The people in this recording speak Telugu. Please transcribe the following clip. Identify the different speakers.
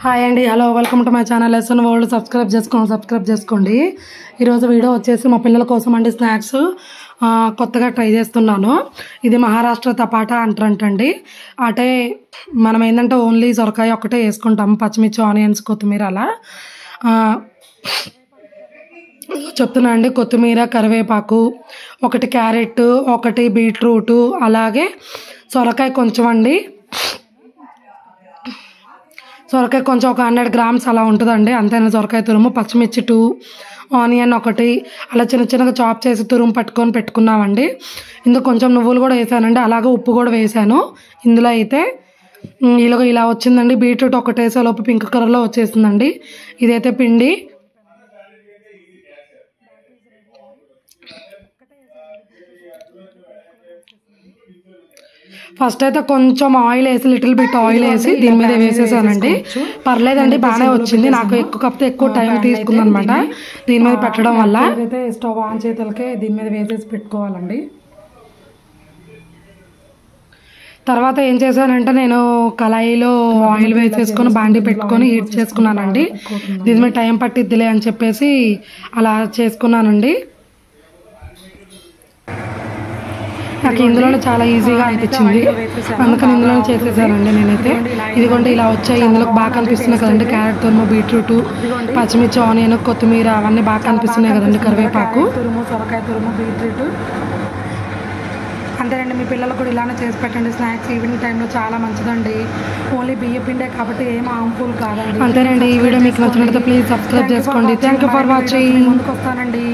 Speaker 1: హాయ్ అండి, hello, welcome to my channel SN world. Subscribe చేసుకోండి. ఈరోజు వీడియో వచ్చేసి మా పిల్లల కోసం అండి స్నాక్స్ కొత్తగా ట్రై చేస్తున్నాను. ఇది మహారాష్ట్ర తపాటా అంటారంటండి. అంటే మనం ఏంటంటే ఓన్లీ సొరకాయ ఒక్కటే వేసుకుంటాము, పచ్చిమిర్చి, ఆనియన్స్, కొత్తిమీర అలా చెప్తున్నా అండి. కొత్తిమీర, కరివేపాకు, ఒకటి క్యారెట్, ఒకటి బీట్రూటు, అలాగే సొరకాయ కొంచెం అండి. సొరకాయ కొంచెం ఒక 100 grams అలా ఉంటుందండి. అంతేనా సొరకాయ తురుము, పచ్చిమిర్చి 2, ఆనియన్ 1 అలా చిన్న చిన్నగా చాప్ చేసి తురుము పెట్టుకున్నామండి. ఇందులో కొంచెం నువ్వులు కూడా వేసానండి, అలాగే ఉప్పు కూడా వేసాను. ఇందులో అయితే ఇలా వచ్చిందండి. బీట్రూట్ ఒకటి వేసే లోపు పింక్ కలర్లో వచ్చేసిందండి. ఇదైతే పిండి. ఫస్ట్ అయితే కొంచెం ఆయిల్ వేసి, లిటిల్ బిట్ ఆయిల్ వేసి దీని మీద వేసేసానండి. పర్లేదండి, బాగానే వచ్చింది. నాకు ఎక్కువ టైం తీసుకుంది అనమాట దీని మీద పెట్టడం వల్ల. అయితే స్టవ్ ఆన్ చేతులకే దీని మీద వేసేసి పెట్టుకోవాలండి. తర్వాత ఏం చేశానంటే నేను కళాయిలో ఆయిల్ వేసేసుకొని బాండీ పెట్టుకొని హీట్ చేసుకున్నానండి. దీని మీద టైం పట్టిద్దిలే అని చెప్పేసి అలా చేసుకున్నానండి. నాకు ఇందులోనే చాలా ఈజీగా అనిపించింది, అందుకని ఇందులోనే చేసేసానండి నేనైతే. ఇదిగోండి ఇలా వచ్చాయి. ఇందులో బాగా కనిపిస్తున్నాయి కదండి, క్యారెట్ తురుము, బీట్రూట్, పచ్చిమిర్చి, ఆనియన్, కొత్తిమీర అవన్నీ బాగా కనిపిస్తున్నాయి కదండి, కరివేపాకు, సొరకాయ తురుము, బీట్రూట్. అంతేనండి, మీ పిల్లలకు కూడా ఇలానే చేసి పెట్టండి. స్నాక్స్ ఈవినింగ్ టైంలో చాలా మంచిదండి. ఓన్లీ బియ్య పిండే కాబట్టి ఏం హార్మ్ఫుల్ కాదండి. అంతేనండి, ఈ వీడియో మీకు నచ్చినట్లయితే ప్లీజ్ సబ్స్క్రైబ్ చేసుకోండి. Thank you for watching. ముందుకు వస్తానండి.